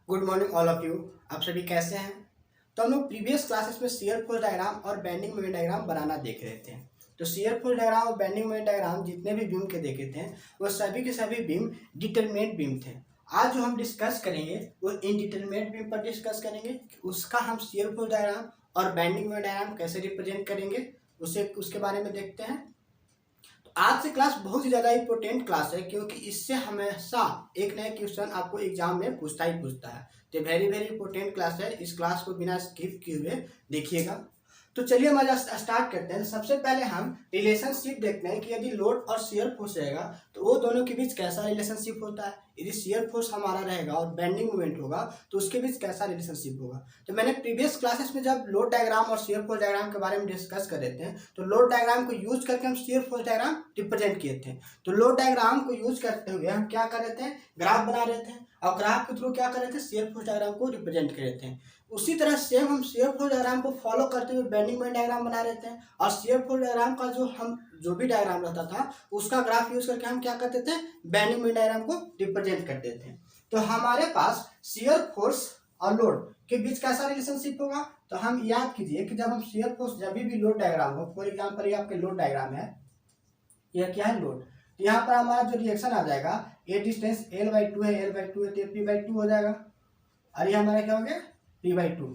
Good morning all of you. आप सभी कैसे हैं? तो हम लोग प्रीवियस क्लासेस में शियर फोर्स डायग्राम और बेंडिंग मोमेंट डायग्राम बनाना देख रहे थे। तो शियर फोर्स डायग्राम और बेंडिंग मोमेंट डायग्राम जितने भी बीम के देखे थे वो सभी के सभी बीम डिटरमिनेट बीम थे। आज जो हम डिस्कस करेंगे वो इनडिटरमिनेट बीम पर डिस्कस करेंगे। उसका हम शियर फोर्स डायग्राम और बेंडिंग मोमेंट डायग्राम कैसे रिप्रेजेंट करेंगे उसके बारे में देखते हैं। आज से क्लास बहुत ही ज़्यादा इंपॉर्टेंट क्लास है क्योंकि इससे हमेशा एक नया क्वेश्चन आपको एग्जाम में पूछता ही पूछता है। तो वेरी वेरी इंपॉर्टेंट क्लास है। इस क्लास को बिना स्किप किए हुए देखिएगा। तो चलिए हम आज स्टार्ट करते हैं। सबसे पहले हम रिलेशनशिप देखते हैं कि यदि लोड और शियर फोर्स रहेगा तो वो दोनों के बीच कैसा रिलेशनशिप होता है। यदि शियर फोर्स हमारा रहेगा और बेंडिंग मोमेंट होगा तो उसके बीच कैसा रिलेशनशिप होगा। तो मैंने प्रीवियस क्लासेस में जब लोड डायग्राम और शियर फोर्स डायग्राम के बारे में डिस्कस कर रहे थे तो लोड डायग्राम को यूज करके हम शियर फोर्स डायग्राम रिप्रेजेंट किए थे। तो लोड डायग्राम को यूज करते हुए हम क्या कर रहे थे, ग्राफ बना रहे थे और ग्राफ के थ्रू क्या कर रहे थे, शियर फोर्स डायग्राम को रिप्रेजेंट कर रहे थे। उसी तरह सेम हम शियर फोर्स डायग्राम को फॉलो करते हुए बेंडिंग मोमेंट डायग्राम बना रहे थे और शियर फोर्स डायग्राम का जो भी डायग्राम रहता था उसका ग्राफ यूज करके हम क्या करते थे, बेंडिंग मोमेंट डायग्राम को रिप्रेजेंट करते थे। तो हमारे पास शियर फोर्स और लोड के बीच कैसा रिलेशनशिप होगा। तो हम याद कीजिए कि जब हम शियर फोर्स जब भी लोड डायग्राम हो, फॉर एग्जाम्पल ये आपके लोड डायग्राम है, यह क्या है लोड। तो यहाँ पर हमारा जो रिएक्शन आ जाएगा, ये डिस्टेंस L/2 है, L/2 है तो P/2 हो जाएगा और ये हमारा क्या हो गया, P/2।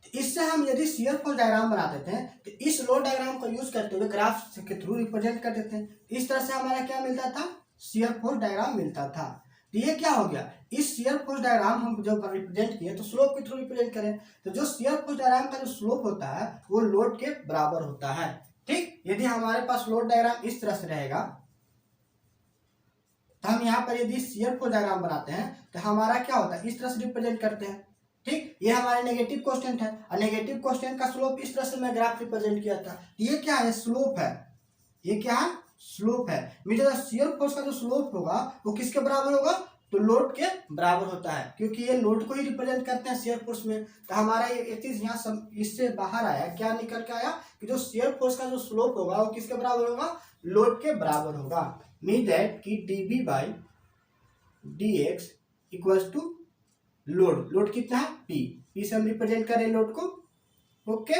तो इससे हम यदि शियर फोर्स डायग्राम बना देते हैं तो इस लोड डायग्राम को यूज करते हुए ग्राफ के थ्रू रिप्रेजेंट कर देते हैं। इस तरह से हमारा क्या मिलता था, शियर फोर्स डायग्राम मिलता था। तो ये क्या हो गया, इस शियर फोर्स डायग्राम हम जब रिप्रेजेंट किए तो स्लोप के थ्रू रिप्रेजेंट करें। तो जो शियर फोर्स डायग्राम का जो स्लोप होता है वो लोड के बराबर होता है। ठीक, यदि हमारे पास लोड डायग्राम इस तरह से रहेगा तो हम यहाँ पर यदि शियर फोर्स डायग्राम बनाते हैं तो हमारा क्या होता है, इस तरह से रिप्रेजेंट करते हैं। ठीक, ये हमारे नेगेटिव कोस्टेंट है और नेगेटिव कोस्टेंट का स्लोप इस तरह से मैं ग्राफ रिप्रेजेंट किया था। ये क्या है, स्लोप है। ये क्या है, स्लोप है। मीटर शियर फोर्स का जो स्लोप होगा वो किसके बराबर होगा, तो लोड के बराबर होता है क्योंकि ये लोड को ही रिप्रेजेंट करते हैं शियर फोर्स में। तो हमारा ये चीज यहाँ इससे बाहर आया, क्या निकल के आया कि जो शियर फोर्स का जो स्लोप होगा वो किसके बराबर होगा, लोड के बराबर होगा। मीन दैट कि dV/dx equals to load. Load कितना है, P से हम रिप्रेजेंट करें लोड को। ओके,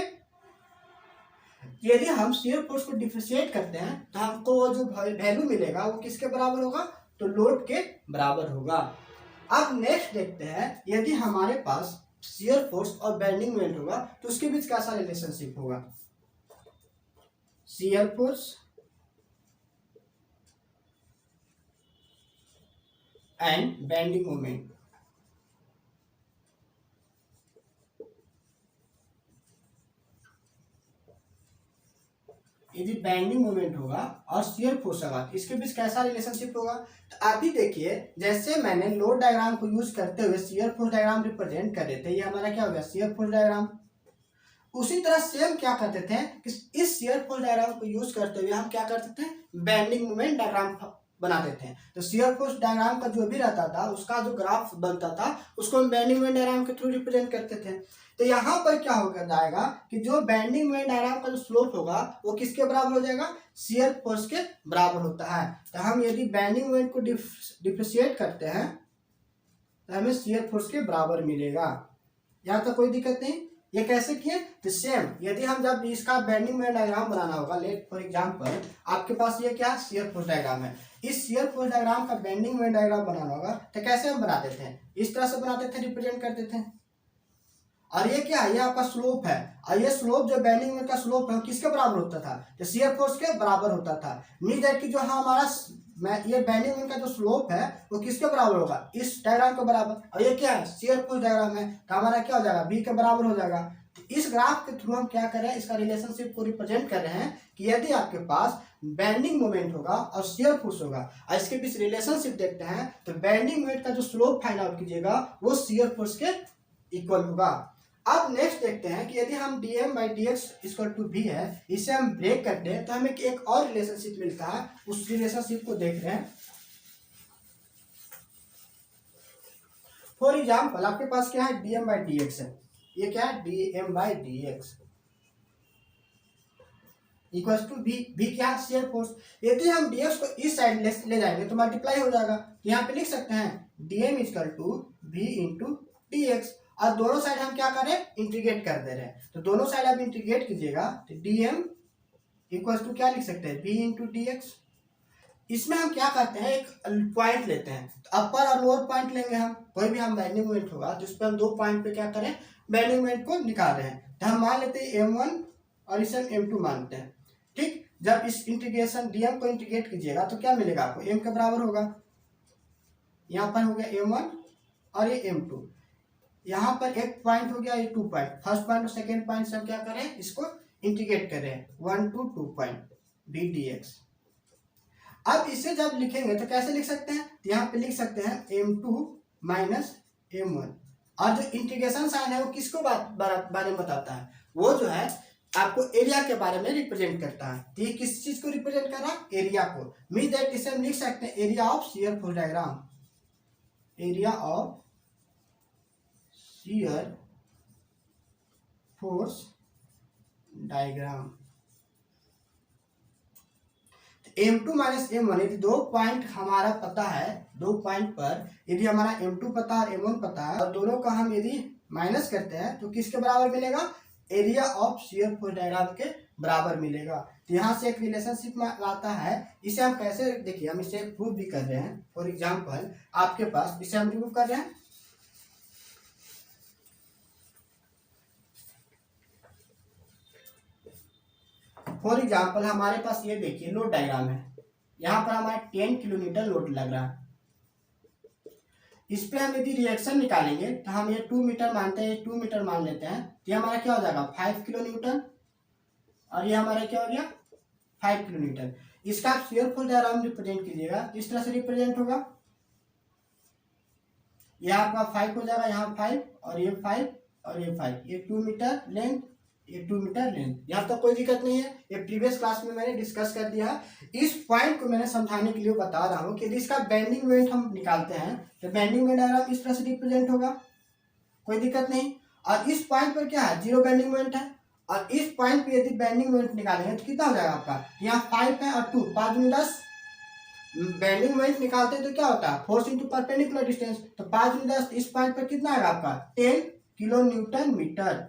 यदि हम शियर फोर्स को डिफरेंशिएट करते हैं तो हमको वो जो वैल्यू मिलेगा वो किसके बराबर होगा, तो लोड के बराबर होगा। अब नेक्स्ट देखते हैं, यदि हमारे पास शियर फोर्स और बेंडिंग मोमेंट होगा तो उसके बीच कैसा रिलेशनशिप होगा। Shear force and bending moment. यदि बेंडिंग मोमेंट होगा और शियर फोर्स होगा तो इसके बीच कैसा रिलेशनशिप होगा। तो अभी देखिए, जैसे मैंने लोड डायग्राम को यूज करते हुए शियर फोर्स डायग्राम रिप्रेजेंट कर रहे थे, ये हमारा क्या हो गया, शियर फोर्स डायग्राम। उसी तरह सेम क्या करते थे कि इस शियर फोर्स डायग्राम को यूज करते हुए हम क्या करते थे, बेंडिंग मोमेंट डायग्राम बनाते थे। तो शियर फोर्स डायग्राम का जो भी रहता था उसका जो ग्राफ बनता था उसको हम बेंडिंग मोमेंट डायग्राम के थ्रू रिप्रेजेंट करते थे। तो यहाँ पर क्या होकर जाएगा कि जो बेंडिंग मोमेंट डायग्राम का जो स्लोप होगा वो किसके बराबर हो जाएगा, शियर फोर्स के बराबर होता है। तो हम यदि बेंडिंग मोमेंट को डिफरेंशिएट करते हैं तो हमें शियर फोर्स के बराबर मिलेगा। यहाँ तक कोई दिक्कत नहीं। ये कैसे किए, तो सेम यदि हम जब इसका बेंडिंग मोमेंट डायग्राम बनाना होगा, लेट फॉर एग्जांपल आपके पास ये क्या शियर फोर्स डायग्राम है, इस शियर फोर्स डायग्राम का बेंडिंग मोमेंट डायग्राम बनाना होगा तो कैसे हम बनाते थे, इस तरह से बनाते थे, रिप्रेजेंट करते थे। और ये क्या है, ये आपका स्लोप है और ये स्लोप जो बेंडिंग मोमेंट का स्लोप है किसके बराबर होता था, तो शियर फोर्स के बराबर होता था। मीन दैट कि जो हमारा ये बेंडिंग मोमेंट का जो स्लोप है वो किसके बराबर होगा, इस डायग्राम के बराबर। और ये क्या है, शियर फोर्स डायग्राम है तो हमारा क्या हो जाएगा, बी के बराबर हो जाएगा। तो इस ग्राफ के थ्रू हम क्या कर रहे हैं, इसका रिलेशनशिप को रिप्रेजेंट कर रहे हैं कि यदि आपके पास बेंडिंग मोमेंट होगा और शियर फोर्स होगा और इसके बीच रिलेशनशिप देखते हैं तो बेंडिंग मोमेंट का जो स्लोप फाइंड आउट कीजिएगा वो शियर फोर्स के इक्वल होगा। अब नेक्स्ट देखते हैं कि यदि हम dm/dx इक्वल टू v है, इसे हम ब्रेक करते हैं तो हमें एक और रिलेशनशिप मिलता है, उस रिलेशनशिप को देख रहे हैं। फॉर एग्जाम्पल आपके पास क्या है, dm/dx है। ये क्या है, dm/dx। Equal to b, b क्या शियर फोर्स। यदि हम डीएक्स को इस साइड ले जाएंगे तो मल्टीप्लाई हो जाएगा, तो यहाँ पे लिख सकते हैं d m equal to b into d x. और दोनों साइड हम क्या कर रहे हैं, इंटीग्रेट कर दे रहे हैं, तो दोनों साइड आप इंटीग्रेट कीजिएगा तो डीएम इक्वल टू क्या लिख सकते हैं, बी इंटू डी एक्स। इसमें हम क्या करते हैं, एक पॉइंट लेते हैं, तो अपर और लोअर पॉइंट लेंगे हम, कोई भी हम बेंडिंग मोमेंट होगा तो इस पर हम दो पॉइंट पे क्या करें, बेंडिंग मोमेंट को निकाल रहे हैं, तो हम मान लेते हैं m1 और इसे हम m2 मानते हैं। ठीक, जब इस इंटीग्रेशन dm को इंटीग्रेट कीजिएगा तो क्या मिलेगा आपको, m के बराबर होगा, यहाँ पर हो गया m1 और ये m2, यहाँ पर एक पॉइंट हो गया, ये 2 पॉइंट, फर्स्ट पॉइंट और सेकेंड पॉइंट से हम क्या करें, इसको इंटीग्रेट करें 1 to 2 point b d x. अब इसे जब लिखेंगे तो कैसे लिख सकते हैं, तो यहाँ पे लिख सकते हैं m2 माइनस m1, और जो इंटीग्रेशन साइन है वो किसको बारे में बताता है, वो जो है आपको एरिया के बारे में रिप्रेजेंट करता है। तो ये किस चीज को रिप्रेजेंट कर रहा है, एरिया को। मीन दैट इसे हम लिख सकते हैं area of shear force diagram, area of shear force diagram. m2 minus m1, यदि दो पॉइंट हमारा पता है, दो पॉइंट पर यदि हमारा m2 पता है और m1 पता है, और दोनों का हम यदि माइनस करते हैं तो किसके बराबर मिलेगा, area of shear force diagram के बराबर मिलेगा। तो यहाँ से एक रिलेशनशिप आता है, इसे हम कैसे, देखिए हम इसे प्रूव भी कर रहे हैं। फॉर एग्जाम्पल आपके पास, इसे हम प्रूव कर रहे हैं, फॉर एग्जाम्पल हमारे पास ये देखिए लोड डायग्राम है, यहाँ पर हमारा 10 किलोमीटर लोड लग रहा है, इस पे हम यदि रिएक्शन निकालेंगे तो हम ये 2 मीटर मानते हैं, 2 मीटर मान लेते हैं, तो ये हमारा क्या हो जाएगा 5 किलो न्यूटन, और ये हमारा क्या हो गया 5 किलो न्यूटन। इसका आप शियर फोर्स डायग्राम रिप्रेजेंट कीजिएगा, इस तरह से रिप्रेजेंट होगा, ये आपका 5 हो जाएगा, यहाँ 5 और ये 5 और ये 5, ये 2 मीटर लेंथ, ये 2 मीटर लेंथ, यहाँ तक कोई दिक्कत नहीं है, ये प्रीवियस क्लास में मैंने डिस्कस कर दिया है। इस पॉइंट को मैंने समझाने के लिए बता रहा हूँ कि यदि इसका बेंडिंग मोमेंट हम निकालते हैं तो बेंडिंग मोमेंट डायग्राम इस तरह से रिप्रेजेंट होगा, कोई दिक्कत नहीं। और इस पॉइंट पर क्या है, जीरो बेंडिंग मोमेंट है, और इस पॉइंट पे यदि बेंडिंग मोमेंट निकालेंगे तो कितना हो जाएगा आपका, यहाँ 5 है और 2, 5 दूनी 10, बेंडिंग मोमेंट निकालते हैं तो क्या होता है, फोर्स इंटू परपेंडिकुलर डिस्टेंस, तो 5 दूनी 10, इस पॉइंट पर कितना आएगा आपका 10 किलो न्यूटन मीटर।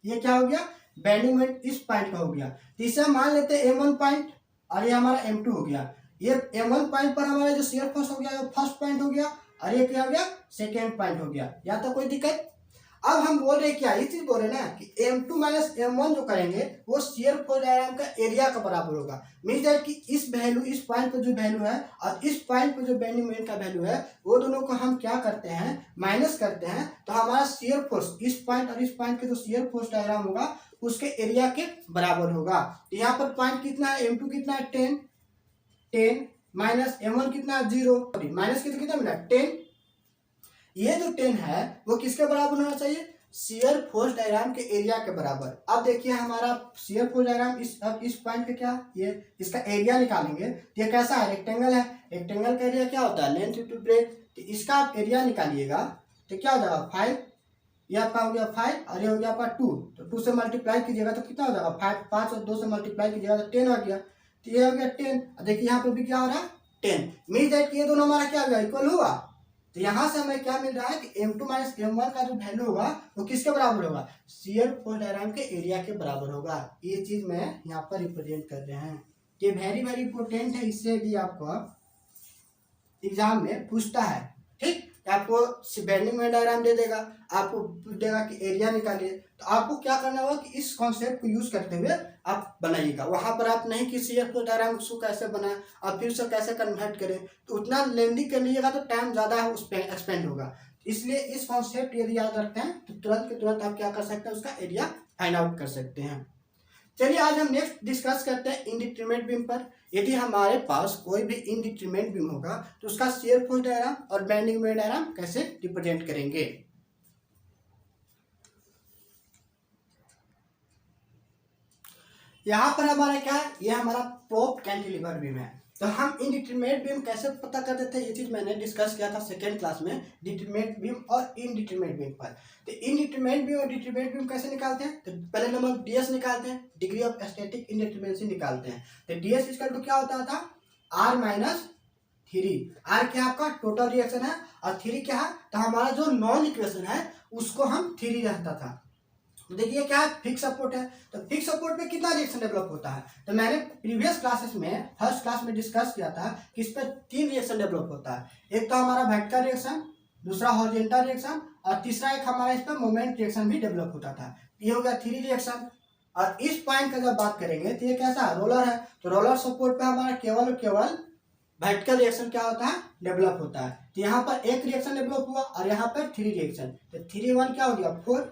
ये क्या हो गया, बेंडिंग मोमेंट इस पॉइंट का हो गया। तो इसे हम मान लेते हैं m1 पॉइंट, और ये हमारा m2 हो गया। ये m1 पॉइंट पर हमारा जो शियर फोर्स हो गया वो फर्स्ट पॉइंट हो गया, और ये क्या हो गया सेकेंड पॉइंट हो गया, या तो कोई दिक्कत। अब हम बोल रहे हैं क्या, ये चीज बोल रहे हैं ना कि m2 माइनस m1 जो करेंगे वो शियर फोर्स डायग्राम का एरिया का बराबर होगा। मीन दैट कि इस वैल्यू, इस पॉइंट पर जो वैल्यू है और इस पॉइंट पर जो बेंडिंग मोमेंट का वैल्यू है, वो दोनों को हम क्या करते हैं, माइनस करते हैं, तो हमारा शियर फोर्स इस पॉइंट और इस पॉइंट के जो शियर फोर्स डायग्राम होगा उसके एरिया के बराबर होगा। तो यहाँ पर पॉइंट कितना है, m2 कितना है 10 माइनस m1 कितना है 0, माइनस कितना कितना मिला 10, ये जो 10 है वो किसके बराबर होना चाहिए, शियर फोर्स डायग्राम के एरिया के बराबर। अब देखिए हमारा शियर फोर्स डायग्राम इस पॉइंट पे क्या, ये इसका एरिया निकालेंगे, ये कैसा है, रेक्टेंगल है, रेक्टेंगल का एरिया क्या होता है लेंथ इंटू ब्रेथ, तो इसका आप एरिया निकालिएगा तो क्या हो जाएगा 5, ये आपका हो गया 5 और ये हो गया आपका 2, तो 2 से मल्टीप्लाई कीजिएगा तो कितना हो जाएगा 5, 5 और 2 से मल्टीप्लाई कीजिएगा तो 10 हो गया, तो ये हो गया 10। देखिए यहाँ पे भी क्या हो रहा है 10, मीन दैट ये दोनों हमारा क्या हो गया इक्वल हुआ। तो यहाँ से हमें क्या मिल रहा है कि m2 माइनस m1 का जो वैल्यू होगा वो किसके बराबर होगा, शियर फोर्स डायग्राम के एरिया के बराबर होगा। ये चीज मैं यहाँ पर रिप्रेजेंट कर रहे हैं, ये वेरी वेरी इंपॉर्टेंट है, इससे भी आपको एग्जाम में पूछता है। ठीक, आपको बेंडिंग मोमेंट डायग्राम दे देगा, आपको देगा कि एरिया निकालिए, तो आपको क्या करना होगा कि इस कॉन्सेप्ट को यूज करते हुए आप बनाइएगा। वहां पर आप नहीं कि शियर फोर्स डायग्राम को कैसे बनाए और फिर से कैसे कन्वर्ट करें, तो उतना लेंदी कर लीजिएगा तो टाइम ज्यादा उस पर एक्सपेंड होगा। इसलिए इस कॉन्सेप्ट यदि याद रखते हैं तो तुरंत के तुरंत आप क्या कर सकते हैं, उसका एरिया फाइंड आउट कर सकते हैं। चलिए आज हम नेक्स्ट डिस्कस करते हैं इंडिटरमिनेट बीम पर। यदि हमारे पास कोई भी इंडिटरमिनेट बीम होगा तो उसका शियर फोर्स डायग्राम और बेंडिंग मोमेंट डायग्राम कैसे रिप्रेजेंट करेंगे। यहाँ पर हमारा क्या है, ये हमारा प्रोप कैंटिलीवर बीम है। तो हम इनडिटरमिनेट बीम कैसे पता कर देते हैं, ये चीज़ मैंने डिस्कस किया था सेकेंड क्लास में डिटरमिनेट बीम और इनडिटरमिनेट बीम पर। तो इनडिटरमिनेट बीम और डिटरमिनेट बीम कैसे निकालते हैं, तो पहले नंबर डीएस निकालते हैं, डिग्री ऑफ स्टैटिक इनडिटरमिनेसी निकालते हैं। तो डीएस इक्वल टू क्या होता था, आर माइनस 3। आर क्या आपका टोटल रिएक्शन है और 3 क्या है, तो हमारा जो नॉन इक्वेशन है उसको हम 3 रहता था। तो देखिए क्या है, फिक्स सपोर्ट है, तो फिक्स सपोर्ट में कितना रिएक्शन डेवलप होता है, तो मैंने प्रीवियस क्लासेस में फर्स्ट क्लास में डिस्कस किया था कि इस पर 3 रिएक्शन डेवलप होता है। एक तो हमारा वर्टिकल रिएक्शन, दूसरा हॉरिजॉन्टल रिएक्शन और तीसरा एक हमारा इस पर मोमेंट रिएक्शन भी डेवलप होता था। ये हो गया 3 रिएक्शन। और इस पॉइंट का जब बात करेंगे तो ये कैसा रोलर है, तो रोलर सपोर्ट पे हमारा केवल और केवल वर्टिकल रिएक्शन क्या होता है, डेवलप होता है। तो यहाँ पर एक रिएक्शन डेवलप हुआ और यहाँ पर 3 रिएक्शन, तो 3 1 क्या हो गया 4,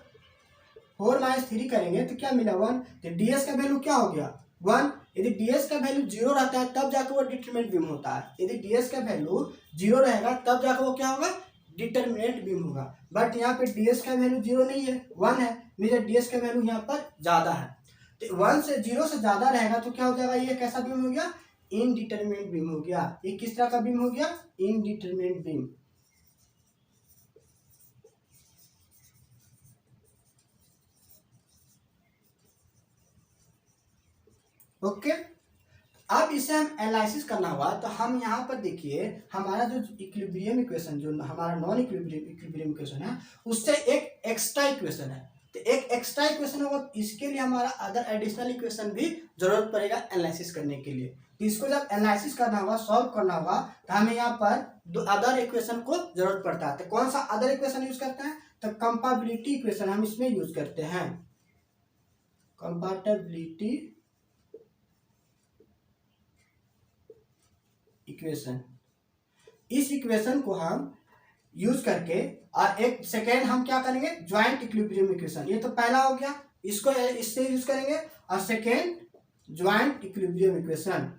4 माइनस 3 करेंगे तो क्या मिला 1। तो डीएस का वैल्यू क्या हो गया 1। यदि डीएस का वैल्यू 0 रहता है तब जाकर वो डिटरमिनेट बीम होता है, यदि डीएस का वैल्यू 0 रहेगा तब जाकर वो क्या होगा, डिटरमिनेट बीम होगा। बट यहाँ पे डीएस का वैल्यू 0 नहीं है, 1 है, मेरे डीएस का वैल्यू यहाँ पर ज्यादा है। तो 1 से 0 से ज्यादा रहेगा तो क्या हो जाएगा, ये कैसा बीम हो गया, इनडिटरमिनेट बीम हो गया। ये किस तरह का बीम हो गया, इनडिटरमिनेट बीम। ओके, अब इसे हम एनालिसिस करना हुआ तो हम यहाँ पर देखिए हमारा जो इक्विलिब्रियम इक्वेशन, जो हमारा नॉन इक्विलिब्रियम इक्वेशन है, उससे एक एक्स्ट्रा इक्वेशन है। तो एक एक्स्ट्रा इक्वेशन होगा, इसके लिए हमारा अदर एडिशनल इक्वेशन भी जरूरत पड़ेगा एनालिसिस करने के लिए। तो इसको जब एनालिसिस करना होगा, सॉल्व करना होगा, तो हमें यहाँ पर दो अदर इक्वेशन को जरूरत पड़ता है। तो कौन सा अदर इक्वेशन यूज करते हैं, तो कंपैटिबिलिटी इक्वेशन हम इसमें यूज करते हैं। कंपैटिबिलिटी इक्वेशन, इस इक्वेशन को हम यूज करके और एक सेकेंड हम क्या करेंगे, ज्वाइंट इक्विलिब्रियम इक्वेशन। ये तो पहला हो गया, इसको इससे यूज करेंगे, और सेकेंड ज्वाइंट इक्विलिब्रियम इक्वेशन।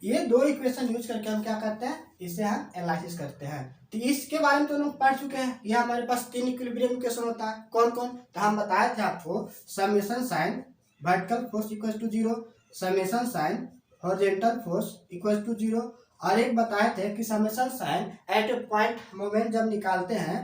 ये दो इक्वेशन यूज करके हम क्या करते हैं, इसे हम एनालिसिस करते हैं। तो इसके बारे में तो लोग पढ़ चुके हैं। ये हमारे पास 3 इक्विलिब्रियम इक्वेशन होता है, कौन कौन, तो हम बताए थे आपको, summation sign vertical force equal to 0, summation sign horizontal force equal to 0, और एक बताए थे कि summation sign at a point moment जब निकालते हैं,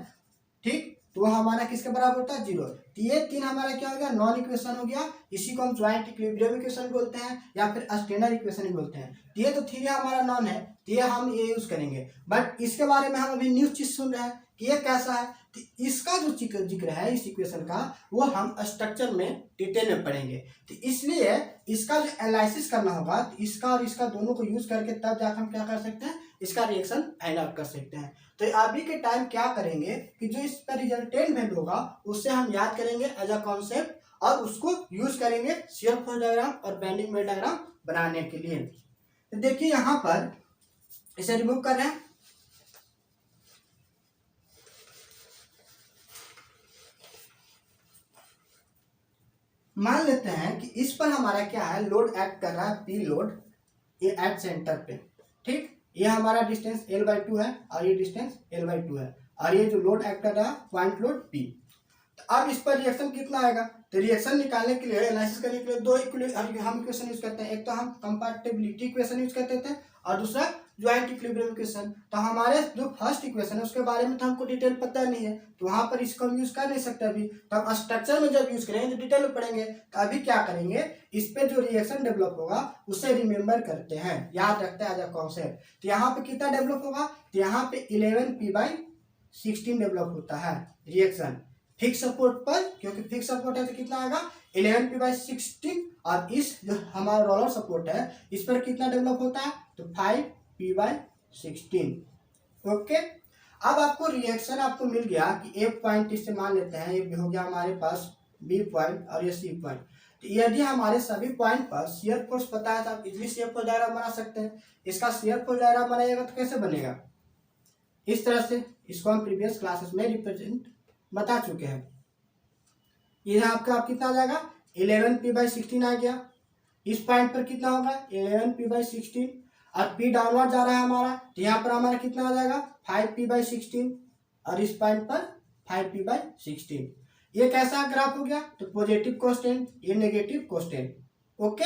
ठीक, तो हमारा किसके बराबर होता है 0। तो ये 3 हमारा क्या हो गया, नॉन इक्वेशन हो गया। इसी को हम ज्वाइंट इक्विलिब्रियम इक्वेशन बोलते हैं या फिर स्टैंडर्ड इक्वेशन ही बोलते हैं। तो ये तो 3 हमारा नॉन है, तो ये हम ये यूज करेंगे। बट इसके बारे में हम अभी न्यू चीज सुन रहे हैं कि ये कैसा है, तो इसका जो जिक्र है इस इक्वेशन का, वो हम स्ट्रक्चर में डिटेल में पढ़ेंगे। तो इसलिए इसका जो एनालिसिस करना होगा, तो इसका और इसका दोनों को यूज करके तब जाकर हम क्या कर सकते हैं, इसका रिएक्शन फाइंड आउट कर सकते हैं। तो अभी के टाइम क्या करेंगे कि जो इस पर रिजल्टेंट वैल्यू होगा उससे हम याद करेंगे एज अ कॉन्सेप्ट, और उसको यूज करेंगे शियर फोर्स डायग्राम और बेंडिंग मोमेंट डायग्राम बनाने के लिए। तो देखिए यहाँ पर इसे रिमूव कर रहे हैं, मान लेते हैं कि इस पर हमारा क्या है, लोड एक्ट कर रहा है पी लोड, ये एट सेंटर पे, ठीक, ये हमारा डिस्टेंस L/2 है और ये डिस्टेंस L/2 है, और ये जो लोड एक्ट कर रहा है पॉइंट लोड P। तो अब इस पर रिएक्शन कितना आएगा, तो रिएक्शन निकालने के लिए, एनालिसिस करने के लिए दो हम इक्वेशन यूज करते हैं। एक तो हम कंपैटिबिलिटी इक्वेशन यूज करते थे और दूसरा ज्वाइंट इक्विलिब्रियम इक्वेशन। तो हमारे जो फर्स्ट इक्वेशन है उसके बारे में तो हमको डिटेल पता नहीं है, तो वहां पर इसको हम यूज कर नहीं सकते अभी। तो हम स्ट्रक्चर में जब यूज करेंगे तो डिटेल में पढ़ेंगे। तो अभी क्या करेंगे, इस पे जो रिएक्शन डेवलप होगा उसे रिमेम्बर करते हैं, याद रखते हैं एज अ कॉन्सेप्ट। तो यहाँ पे कितना डेवलप होगा, तो यहाँ पे 11p/16 डेवलप होता है रिएक्शन फिक्स सपोर्ट पर, क्योंकि फिक्स सपोर्ट है तो कितना आएगा 11p/16, और इस जो हमारा रोलर सपोर्ट है इस पर कितना डेवलप होता है, तो 5p/16। ओके, अब आपको रिएक्शन आपको मिल गया कि ए पॉइंट इससे मान लेते हैं, ये हो गया हमारे पास बी पॉइंट और ये सी पॉइंट। तो यदि हमारे सभी पॉइंट पर शियर फोर्स पता है तो आप इजीली शियर फोर्स डायग्राम बना सकते हैं। इसका शियर फोर्स डायग्राम बनाइएगा तो कैसे बनेगा, इस तरह से। इसको हम प्रीवियस क्लासेस में रिप्रेजेंट बता चुके हैं। ये आपका आप कितना आ जाएगा 11p/16 आ गया। इस पॉइंट पर कितना होगा 11p/16, और p डाउनवर्ड जा रहा है हमारा, तो यहाँ पर हमारा कितना आ जाएगा 5p/16, और इस पॉइंट पर 5p/16। ये कैसा ग्राफ हो गया? तो पॉजिटिव कोस्टेंट, ये नेगेटिव कोस्टेंट। ओके,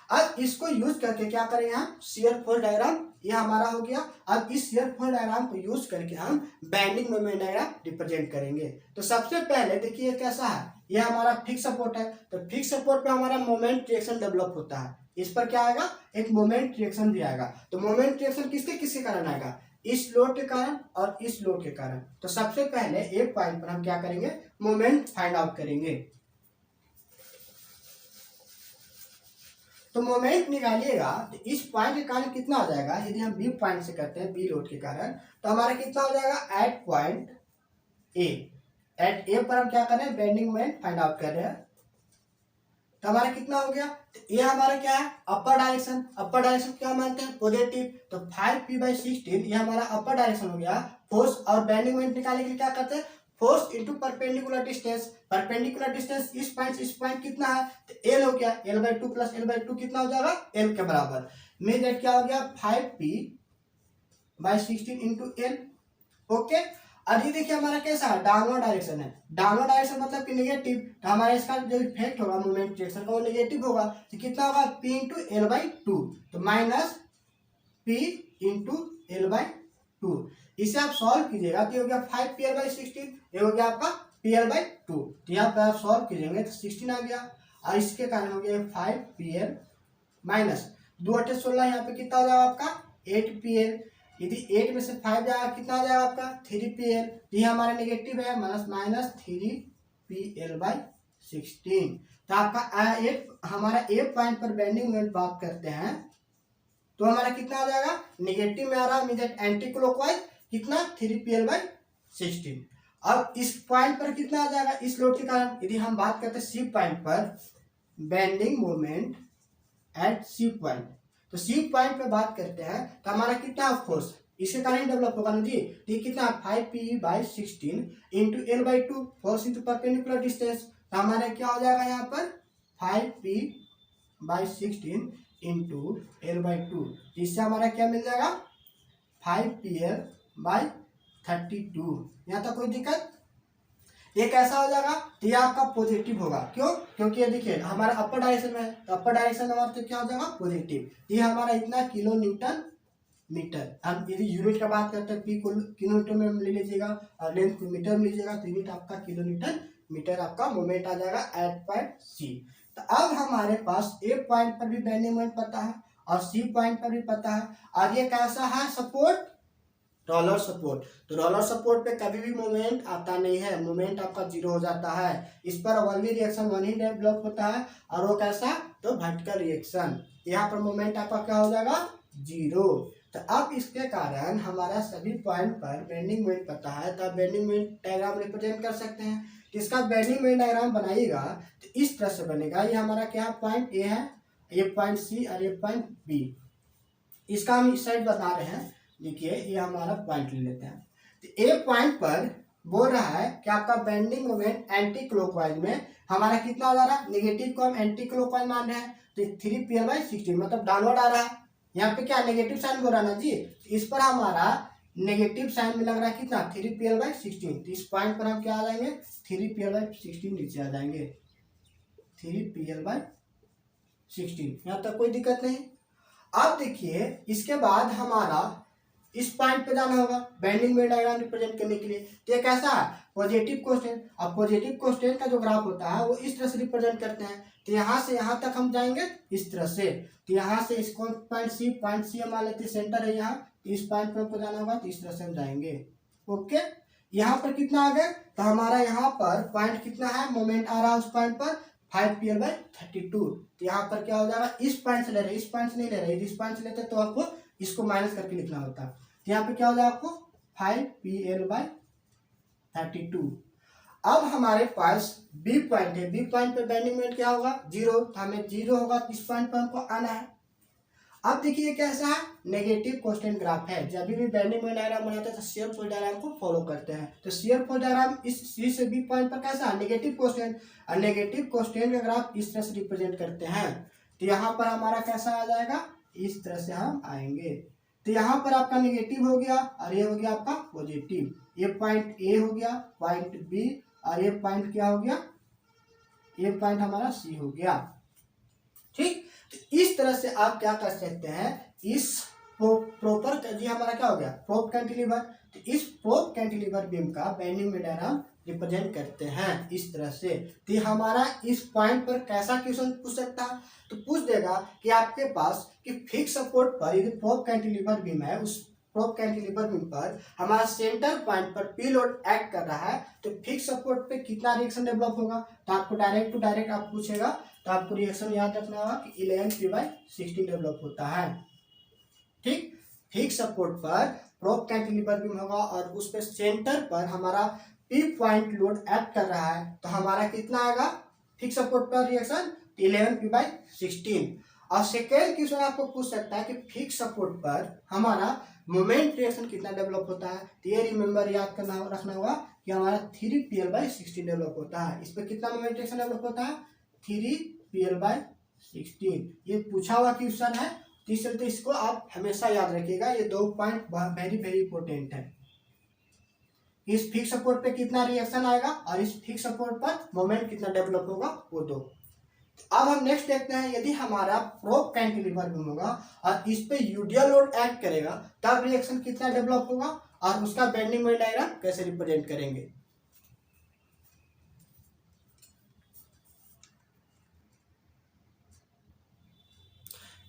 अब इसको यूज करके क्या करेंगे हम? शियर फोर्स डायग्राम, ये हमारा हो गया। अब इस शियर फोर्स डायग्राम को यूज करके हम बेंडिंग मोमेंट डायग्राम रिप्रेजेंट करेंगे। तो सबसे पहले देखिए कैसा है, ये हमारा फिक्स सपोर्ट है। तो फिक्स सपोर्ट पे हमारा मोमेंट रिएक्शन डेवलप होता है। इस पर क्या आएगा? एक मोमेंट रिएक्शन भी आएगा। तो मोमेंट रिएक्शन किसके किसके कारण आएगा? इस लोड के कारण और इस लोड के कारण। तो सबसे पहले एक पॉइंट पर हम क्या करेंगे? मोमेंट फाइंड आउट करेंगे। तो मोमेंट निकालिएगा तो इस पॉइंट के कारण कितना आ जाएगा? यदि हम बी पॉइंट से करते हैं, बी लोड के कारण, तो हमारा कितना हो जाएगा? At point a. At a पर हम क्या कर रहे हैं? बेंडिंग मोमेंट फाइंड आउट कर रहे हैं। तो हमारा कितना हो गया? तो ये हमारा क्या है? Upper direction. अपर डायरेक्शन क्या मानते हैं? पॉजिटिव। तो 5p/16 ये हमारा अपर डायरेक्शन हो गया। फोर्स और बेंडिंग मोमेंट निकालने के लिए क्या करते हैं? Force into perpendicular distance. Perpendicular distance इस पॉइंट कितना है? तो एल हो गया। l/2 प्लस l/2 कितना हो जाएगा? एल के बराबर। मीन दैट क्या हो गया? 5p/16 into L. ओके, अब ये देखिए हमारा कैसा है? डाउनवर्ड डायरेक्शन है। डाउनवर्ड डायरेक्शन मतलब कि नेगेटिव। तो हमारा इसका जो इफेक्ट होगा मोमेंट डायरेक्शन का वो नेगेटिव होगा। तो कितना होगा? p into l/2। तो माइनस p इंटू l/2। इसे आप सॉल्व कीजिएगा तो ये हो गया 5pl/16। ये हो गया आपका pl/2। तो यहाँ पर आप सॉल्व कीजिएंगे तो 16 आ गया। और इसके कारण हो गया 5pl माइनस 2 8 16। यहाँ पे कितना हो जाएगा आपका? 8pl। यदि 8 में से 5 जाएगा कितना आ जाएगा आपका? 3pl। तो ये हमारा नेगेटिव है, माइनस 3pl/16। तो आपका हमारा ए पॉइंट पर बेंडिंग मोमेंट बात करते हैं तो हमारा कितना आ जाएगा? नेगेटिव में आ रहा है, एंटी क्लॉकवाइज। कितना? 3pl/16। अब इस पॉइंट पर कितना आ जाएगा? इस लोड के कारण। यदि हम बात करते हैं सी पॉइंट पर, bending moment at c point, तो सी पॉइंट पे बात करते हैं तो हमारा कितना फोर्स इसके कारण डेवलप होगा ना जी? तो ये कितना? 5p/16 into l/2। Force into perpendicular distance. तो हमारा क्या हो जाएगा यहाँ पर? 5p/16 into l/2। इससे हमारा क्या मिल जाएगा? 5pl/32। यहाँ तक कोई दिक्कत? ये कैसा हो जाएगा? तो ये आपका पॉजिटिव होगा। क्यों? क्योंकि ये देखिए हमारा अपर डायरेक्शन में है। तो अपर डायरेक्शन हमारा तो क्या हो जाएगा? पॉजिटिव। ये हमारा इतना किलो न्यूटन मीटर। हम यदि यूनिट का बात करते हैं, पी को किलो न्यूटन में ले लीजिएगा और लेंथ को मीटर में लीजिएगा, तो यूनिट आपका किलो न्यूटन मीटर आपका मोमेंट आ जाएगा एट पॉइंट सी। तो अब हमारे पास ए पॉइंट पर भी बेंडिंग मोमेंट पता है और सी पॉइंट पर भी पता है। और ये कैसा है? Support, roller support. तो रोलर सपोर्ट पे कभी भी मोमेंट आता नहीं है, मोमेंट आपका जीरो हो जाता है। इस पर ओनली रिएक्शन वन ही डेवलप होता है और वो कैसा? तो वर्टिकल रिएक्शन। यहाँ पर मोमेंट आपका क्या हो जाएगा? जीरो। तो अब इसके कारण हमारा सभी पॉइंट पर बेंडिंग मोमेंट पता है, तो आप बेंडिंग मोमेंट डायग्राम रिप्रेजेंट कर सकते हैं। तो इसका बेंडिंग मोमेंट डायग्राम बनाइएगा तो इस तरह से बनेगा। ये हमारा क्या पॉइंट ए है, ये पॉइंट सी और ये पॉइंट बी। इसका हम इस साइड बता रहे हैं। देखिए ये हमारा पॉइंट ले लेते हैं। तो ए पॉइंट पर बोल रहा है कि आपका बेंडिंग मोमेंट एंटी क्लॉकवाइज में हमारा कितना आ रहा है? नेगेटिव को हम एंटी क्लॉकवाइज मान रहे हैं। तो 3pl/16 मतलब डाउनवर्ड आ रहा है। यहाँ पे क्या नेगेटिव साइन बोल रहा है ना जी? इस पर हमारा नेगेटिव साइन में लग रहा है कितना? 3pl/16। तो इस पॉइंट पर हम क्या आ जाएंगे? 3pl/16 नीचे आ जाएंगे। 3pl/16। यहाँ तक कोई दिक्कत नहीं। अब देखिए इसके बाद हमारा इस पॉइंट पे जाना होगा बेंडिंग मोमेंट डायग्राम रिप्रेजेंट करने के लिए। तो ये कैसा है? पॉजिटिव कोस्टेंट। अब पॉजिटिव कोस्टेंट का जो ग्राफ होता है वो इस तरह से रिप्रेजेंट करते हैं। तो यहाँ से यहाँ तक हम जाएंगे इस तरह से। तो यहाँ से इस पॉइंट सी हम मान लेते हैं, सेंटर है यहाँ। इस पॉइंट पर हमको जाना होगा तो इस तरह से हम जाएंगे। ओके, यहाँ पर कितना आ गया? तो हमारा यहाँ पर पॉइंट कितना है? मोमेंट आ रहा है उस पॉइंट पर 5pl/32। तो यहाँ पर क्या हो जाएगा? इस पॉइंट से ले रहे, इस पॉइंट से नहीं ले रहे। इस पॉइंट से लेते तो आपको इसको माइनस करके लिखना होता। तो यहाँ पे क्या हो जाएगा आपको? 5pl/32। अब हमारे पास बी पॉइंट है। बी पॉइंट पे बेंडिंग मोमेंट क्या होगा? जीरो। तो हमें जीरो होगा तो इस पॉइंट पर हमको आना है। अब देखिए कैसा है? नेगेटिव कोस्टेंट ग्राफ है। जब भी बेंडिंग मोमेंट डायग्राम बनाते हैं तो शियर फोर्स डायग्राम को फॉलो करते हैं। तो शियर फोर्स डायग्राम इस सी से बी पॉइंट पर कैसा है? नेगेटिव कोस्टेंट। और नेगेटिव कोस्टेंट का ग्राफ इस तरह से रिप्रेजेंट करते हैं। तो यहाँ पर हमारा कैसा आ जाएगा? इस तरह से हम आएंगे। तो यहाँ पर आपका नेगेटिव हो गया और ये हो गया आपका पॉजिटिव। ये पॉइंट ए हो गया, पॉइंट बी, और ये पॉइंट क्या हो गया, ये पॉइंट हमारा सी हो गया। ठीक, तो इस तरह से आप क्या कर सकते हैं, इस प्रॉपर जी हमारा क्या हो गया, प्रोप कैंटिलीवर। तो इस प्रोप कैंटिलीवर बीम का बेंडिंग मोमेंट डायग्राम रिप्रेजेंट करते हैं इस तरह से। तो हमारा इस पॉइंट पर कैसा क्वेश्चन पूछ सकता है, तो पूछ देगा कि आपके पास कि फिक्स सपोर्ट पर यदि प्रोप कैंटिलीवर बीम है, उस प्रोप कैंटिलीवर बीम पर हमारा सेंटर पॉइंट पर पी लोड एक्ट कर रहा है, तो फिक्स सपोर्ट पे कितना रिएक्शन डेवलप होगा। तो आपको डायरेक्ट टू डायरेक्ट आप पूछेगा, तो आपको रिएक्शन याद रखना होगा कि 11p/16 डेवलप होता है। ठीक, फिक्स सपोर्ट पर प्रोप कैंटिलीवर बीम होगा और उस पे सेंटर पर हमारा पी पॉइंट लोड एक्ट कर रहा है, तो हमारा कितना आएगा फिक्स सपोर्ट पर रिएक्शन 11p/16। और सेकेंड क्वेश्चन आपको पूछ सकता है कि फिक्स सपोर्ट पर हमारा मोमेंट रिएक्शन कितना डेवलप होता है। तो ये रिमेंबर याद करना रखना होगा कि हमारा 3pl/16 डेवलप होता है। इस पर कितना मोमेंट रिएक्शन डेवलप होता है, 3pl/16। ये पूछा हुआ क्वेश्चन है, तो इस चलते इसको आप हमेशा याद रखिएगा। ये 2 पॉइंट वेरी वेरी इंपॉर्टेंट है। इस फिक्स सपोर्ट पे कितना रिएक्शन आएगा और इस फिक्स सपोर्ट पर मोमेंट कितना डेवलप होगा, वो दो। अब हम नेक्स्ट देखते हैं, यदि हमारा प्रोप कैंटिलीवर बीम होगा और इस पे यूडियल लोड एक्ट करेगा, तब रिएक्शन कितना डेवलप होगा और उसका बेंडिंग मोमेंट डायग्राम कैसे रिप्रेजेंट करेंगे।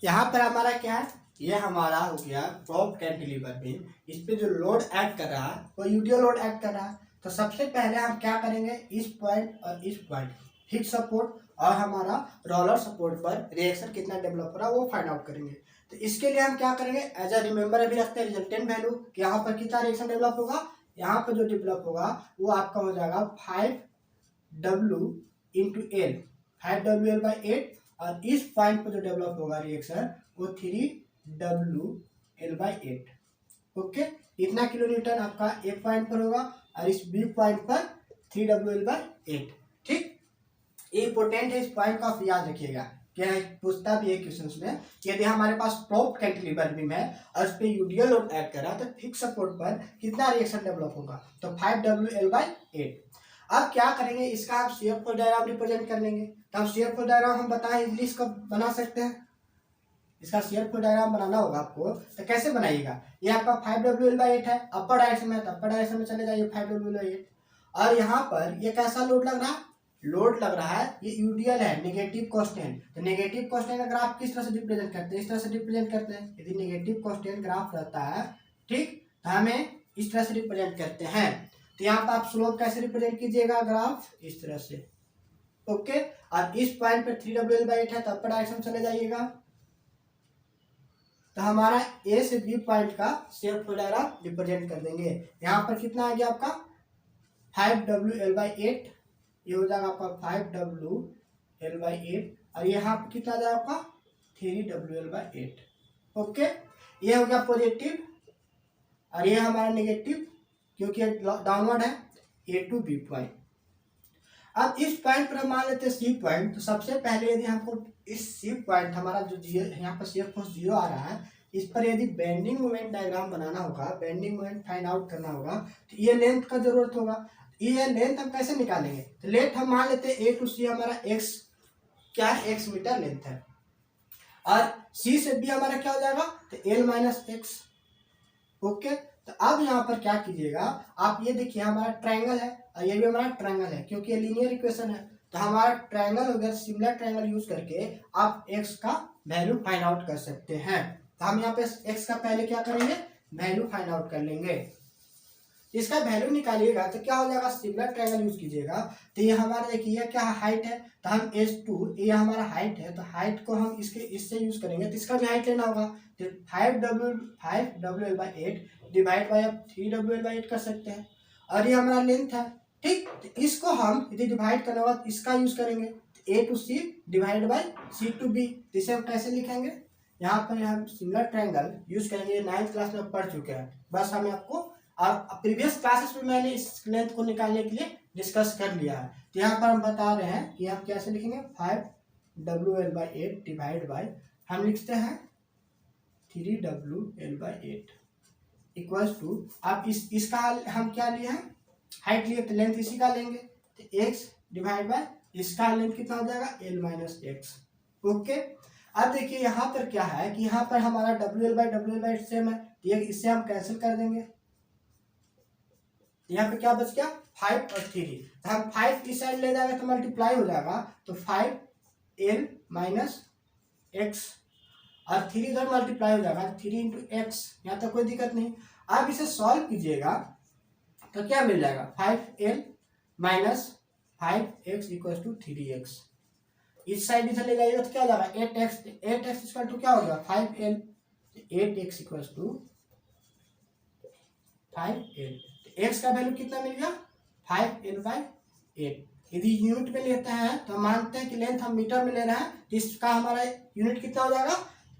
यहाँ पर हमारा क्या है, ये हमारा हो गया प्रोप कैंटिलीवर बीम। इस पे जो लोड एक्ट कर रहा है वो यूडियल लोड एक्ट कर रहा है। तो सबसे पहले हम क्या करेंगे, इस पॉइंट और इस पॉइंट फिक्स सपोर्ट और हमारा रोलर सपोर्ट पर रिएक्शन कितना डेवलप हो रहा है वो फाइंड आउट करेंगे। तो इसके लिए हम क्या करेंगे, एज अ रिमेंबर अभी रखते हैं रिजल्टेंट वैल्यू, यहाँ पर कितना रिएक्शन डेवलप होगा, यहाँ पर जो डेवलप होगा वो आपका हो जाएगा 5W × L, 5WL/8। और इस पॉइंट पर जो डेवलप होगा रिएक्शन वो 3WL/8। ओके, इतना किलो न्यूटन आपका एक पॉइंट पर होगा और इस बी पॉइंट पर 3WL/8। ठीक, ये इंपॉर्टेंट है, इस पॉइंट को आप याद रखिएगा। क्या है, पूछता भी है क्वेश्चन में, यदि हमारे पास प्रोप कैंटिलीवर बीम है और उस पर यूडियल लोड एक्ट कर रहा है, तो फिक्स सपोर्ट पर कितना रिएक्शन डेवलप होगा, तो 5WL/8। अब क्या करेंगे, इसका आप शेयर फोर्स डायग्राम रिप्रेजेंट कर लेंगे। तो हम शेयर फोर्स डायग्राम हम बताएं इजीली इसका बना सकते हैं। इसका शेयर फोर्स डायग्राम बनाना होगा आपको, तो कैसे बनाइएगा, ये आपका 5WL/8 है, अपर डायरेक्शन में है तो अपर डायरेक्शन में चले जाइए 5WL/8। और यहाँ पर ये कैसा लोड लग रहा है, लोड लग रहा है ये यूडियल है, नेगेटिव कांस्टेंट। तो नेगेटिव कांस्टेंट का ग्राफ किस तरह से रिप्रेजेंट करते हैं, इस तरह से रिप्रेजेंट करते हैं। यदि नेगेटिव कांस्टेंट ग्राफ रहता है, ठीक, तो हमें इस तरह से रिप्रेजेंट करते हैं। तो यहाँ पर आप स्लोप कैसे रिप्रेजेंट कीजिएगा, ग्राफ इस तरह से। ओके, और इस पॉइंट पे 3WL/8 है तो अपर डायरेक्शन चले जाइएगा। तो हमारा ए से बी पॉइंट का शेयर फोर्स डायग्राम रिप्रेजेंट कर देंगे। यहाँ पर कितना आ गया आपका 5WL/8, ये हो जाएगा आपका 5WL/8। और यहाँ पर कितना आ जाएगा आपका 3WL/8। ओके, ये हो गया पॉजिटिव और ये हमारा नेगेटिव, क्योंकि डाउनवर्ड है, ए टू बी पॉइंट। अब इस पॉइंट पर हम मान लेते हैं सी पॉइंट। तो सबसे पहले यदि हमको इस सी पॉइंट हमारा जो यहाँ पर शेयर फोर्स 0 आ रहा है, इस पर यदि बेंडिंग मोमेंट डायग्राम बनाना होगा, बेंडिंग मोमेंट फाइंड आउट करना होगा, तो ये लेंथ का जरूरत होगा। ये लेंथ हम कैसे निकालेंगे, तो लेंथ हम मान लेते हैं ए टू सी हमारा x क्या है, x मीटर लेंथ है, और सी से बी हमारा क्या हो जाएगा, तो L-x। ओके, तो अब यहाँ पर क्या कीजिएगा, आप ये देखिए हमारा ट्रायंगल है और ये भी हमारा ट्रायंगल है, क्योंकि ये लीनियर इक्वेशन है। तो हमारा ट्रायंगल हो गया, सिमिलर ट्रायंगल यूज करके आप x का वैल्यू फाइंड आउट कर सकते हैं। तो हम यहाँ पे x का पहले क्या करेंगे, वैल्यू फाइंड आउट कर लेंगे। इसका वैल्यू निकालिएगा तो क्या हो जाएगा, सिमिलर ट्रायंगल यूज कीजिएगा। तो ये हमारा देखिए क्या हाइट है, तो हम h2, ये हमारा हाइट है, तो हाइट को हम इससे यूज करेंगे, तो इसका भी हाइट लेना होगा। तो 5WL/8 डिवाइड बाय 3WL/8 कर सकते हैं, और ये हमारा लेंथ है। ठीक, तो इसको हम यदि डिवाइड करने बाद इसका यूज करेंगे, A to C divide by C to B. तो इसे हम कैसे लिखेंगे, यहाँ पर हम सिमिलर ट्रायंगल यूज करेंगे, 9th क्लास में पढ़ चुके हैं। बस हमें आपको और प्रीवियस क्लासेस में मैंने इस लेंथ को निकालने के लिए डिस्कस कर लिया है। तो यहाँ पर हम बता रहे हैं कि आप कैसे लिखेंगे, 5WL/8 डिवाइड बाय हम लिखते हैं 3WL/8। इक्वल्स टू, अब इसका हम क्या लिए हैं, हाइट लिए, तो लेंथ इसी का लेंगे, तो x डिवाइड बाय इसका लेंथ कितना हो जाएगा l माइनस एक्स। ओके, अब देखिए यहाँ पर क्या है कि यहाँ पर हमारा WL/WL सेम है, तो ये इससे हम कैंसिल कर देंगे, यहाँ पे क्या बच गया 5 और 3, तो हम 5 इस साइड ले जाएंगे तो मल्टीप्लाई हो जाएगा, तो 5l माइनस एक्स और 3 इधर मल्टीप्लाई हो जाएगा 3 इंटू एक्स, यहाँ तक कोई दिक्कत नहीं। आप इसे सॉल्व कीजिएगा तो क्या मिल जाएगा 5l minus 5x equal to 3x, इस साइड इधर ले जाइएगा तो क्या हो जाएगा 8x इक्वल टू क्या हो गया 5l, 8x equal to 5l, x का वैल्यू कितना मिल गया 5l/8। यदि यूनिट में लेते हैं तो मानते हैं कि लेंथ हम मीटर में ले रहे हैं, तो इसका हमारा यूनिट कितना हो जाएगा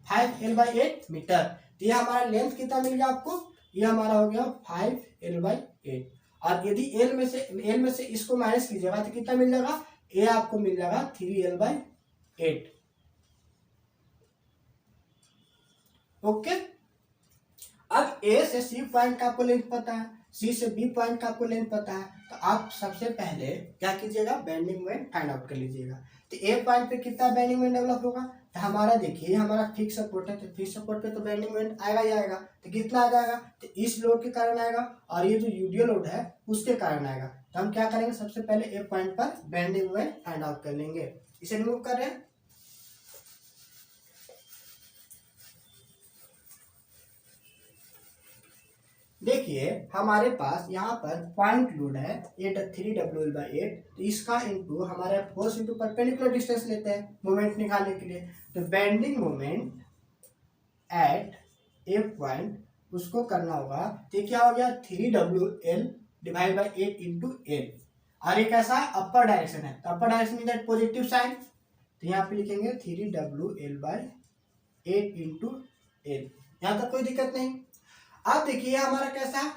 5l/8 मीटर। तो ये हमारा लेंथ कितना मिल गया आपको, ये हमारा हो गया 5l/8, और यदि l में से इसको माइनस कीजिएगा तो कितना मिल जाएगा, ये आपको मिल जाएगा 3l/8। ओके, अब A से C पॉइंट का आपको लेंथ पता है, C से B पॉइंट का आपको लेंथ पता है, तो आप सबसे पहले क्या कीजिएगा बेंडिंग मोमेंट फाइंड आउट कर लीजिएगा। तो A पॉइंट पे कितना बेंडिंग मोमेंट डेवलप होगा, तो हमारा देखिए हमारा फिक्स सपोर्ट है, तो फिक्स सपोर्ट पे तो बेंडिंग मोमेंट आएगा ही आएगा, तो कितना आ जाएगा, तो इस लोड के कारण आएगा और ये जो यूडियल लोड है उसके कारण आएगा। तो हम क्या करेंगे सबसे पहले A पॉइंट पर बेंडिंग मोमेंट फाइंड आउट कर लेंगे, इसे रिमूव कर रहे हैं। देखिए हमारे पास यहाँ पर पॉइंट लोड है 3WL/8, तो इसका इंटू हमारे फोर्स इंटू परपेंडिकुलर डिस्टेंस लेते हैं मोमेंट निकालने के लिए, तो bending moment eight a point उसको करना होगा, तो क्या हो गया 3WL divide by 8 into L, और एक ऐसा अपर डायरेक्शन है, तो upper direction mean positive sign, तो यहाँ पे लिखेंगे 3WL/8 इंटू एल, यहाँ तक कोई दिक्कत नहीं। अब देखिए हमारा कैसा है,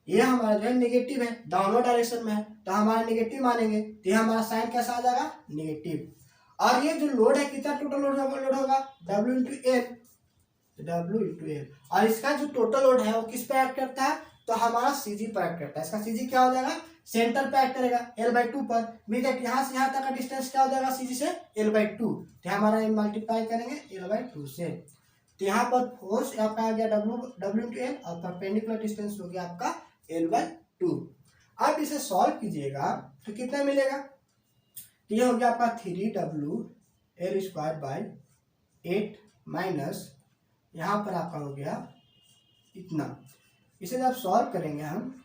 ये हमारा जो है नेगेटिव है, डाउनवर्ड डायरेक्शन में है, तो हमारा नेगेटिव मानेंगे, तो ये हमारा साइन कैसा आ जाएगा नेगेटिव, और ये जो लोड है कितना टोटल लोड होगा W into L, W into L, और इसका जो टोटल लोड है वो किस पे एक्ट करता है, तो हमारा CG पर एक्ट करता है, इसका CG क्या हो जाएगा सेंटर पे एक्ट करेगा L/2 पर, मीन दैट यहाँ से यहाँ तक का डिस्टेंस क्या हो जाएगा CG से L/2, तो हमारा मल्टीप्लाई करेंगे L/2 से, तो यहाँ पर फोर्स आपका आ गया W इंटू एल, और परपेंडिकुलर डिस्टेंस हो गया आपका L/2। अब इसे सॉल्व कीजिएगा तो कितना मिलेगा, तो ये हो गया आपका 3WL² माइनस यहाँ पर आपका हो गया इतना, इसे जब सॉल्व करेंगे हम